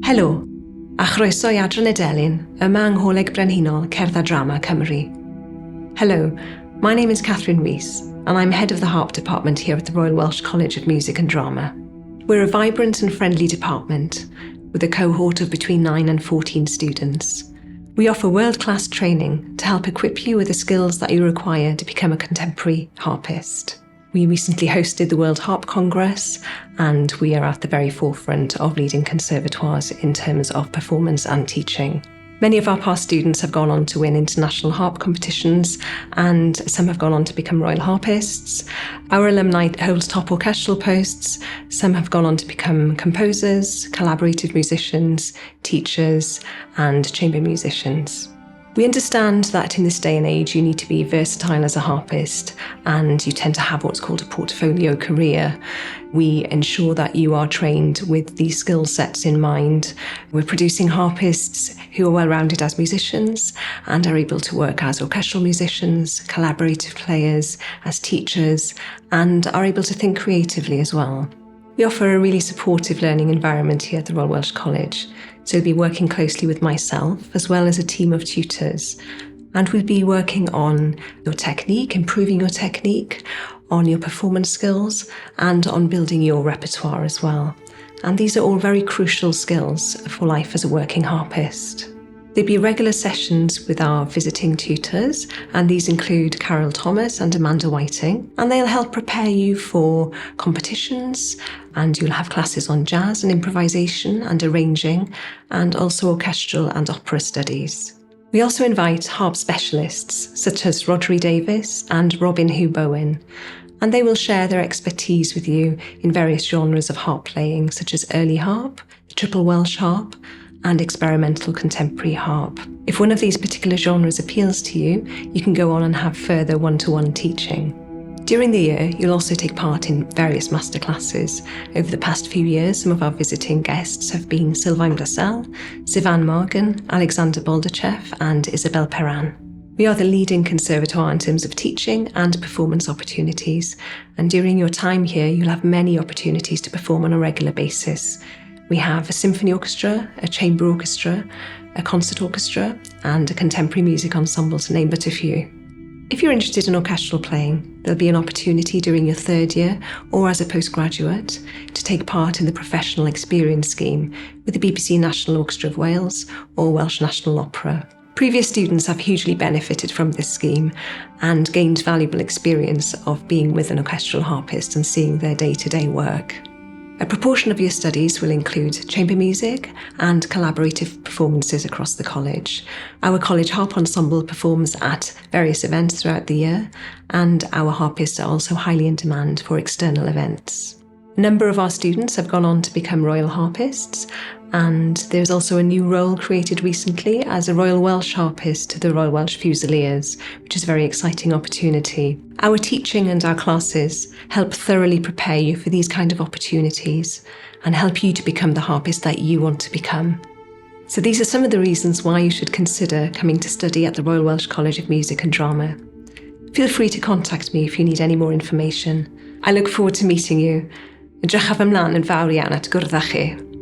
Helo, a chroeso I Adran y Delyn, yma yng Ngholeg Brenhinol, Cerdd a Drama, Cymru. Hello, my name is Kathryn Rees, and I'm head of the Harp department here at the Royal Welsh College of Music and Drama. We're a vibrant and friendly department, with a cohort of between 9 and 14 students. We offer world-class training to help equip you with the skills that you require to become a contemporary harpist. We recently hosted the World Harp Congress, and we are at the very forefront of leading conservatoires in terms of performance and teaching. Many of our past students have gone on to win international harp competitions, and some have gone on to become royal harpists. Our alumni hold top orchestral posts. Some have gone on to become composers, collaborative musicians, teachers, and chamber musicians. We understand that in this day and age you need to be versatile as a harpist, and you tend to have what's called a portfolio career. We ensure that you are trained with these skill sets in mind. We're producing harpists who are well-rounded as musicians and are able to work as orchestral musicians, collaborative players, as teachers, and are able to think creatively as well. We offer a really supportive learning environment here at the Royal Welsh College. So we'll be working closely with myself as well as a team of tutors. And we'll be working on your technique, improving your technique, on your performance skills, and on building your repertoire as well. And these are all very crucial skills for life as a working harpist. There'll be regular sessions with our visiting tutors, and these include Carol Thomas and Amanda Whiting, and they'll help prepare you for competitions, and you'll have classes on jazz and improvisation and arranging, and also orchestral and opera studies. We also invite harp specialists such as Rhodri Davies and Robin Hugh Bowen, and they will share their expertise with you in various genres of harp playing, such as early harp, the triple Welsh harp, and experimental contemporary harp. If one of these particular genres appeals to you, you can go on and have further one-to-one teaching. During the year, you'll also take part in various masterclasses. Over the past few years, some of our visiting guests have been Sylvain Glassell, Sivan Morgan, Alexander Boldachev, and Isabel Perran. We are the leading conservatoire in terms of teaching and performance opportunities, and during your time here, you'll have many opportunities to perform on a regular basis. We have a symphony orchestra, a chamber orchestra, a concert orchestra, and a contemporary music ensemble, to name but a few. If you're interested in orchestral playing, there'll be an opportunity during your third year or as a postgraduate to take part in the Professional Experience Scheme with the BBC National Orchestra of Wales or Welsh National Opera. Previous students have hugely benefited from this scheme and gained valuable experience of being with an orchestral harpist and seeing their day-to-day work. A proportion of your studies will include chamber music and collaborative performances across the college. Our college harp ensemble performs at various events throughout the year, and our harpists are also highly in demand for external events. A number of our students have gone on to become royal harpists, and there's also a new role created recently as a Royal Welsh harpist to the Royal Welsh Fusiliers, which is a very exciting opportunity. Our teaching and our classes help thoroughly prepare you for these kind of opportunities and help you to become the harpist that you want to become. So these are some of the reasons why you should consider coming to study at the Royal Welsh College of Music and Drama. Feel free to contact me if you need any more information. I look forward to meeting you. Edrychaf ymlaen yn fawr iawn at gwrdd â chi.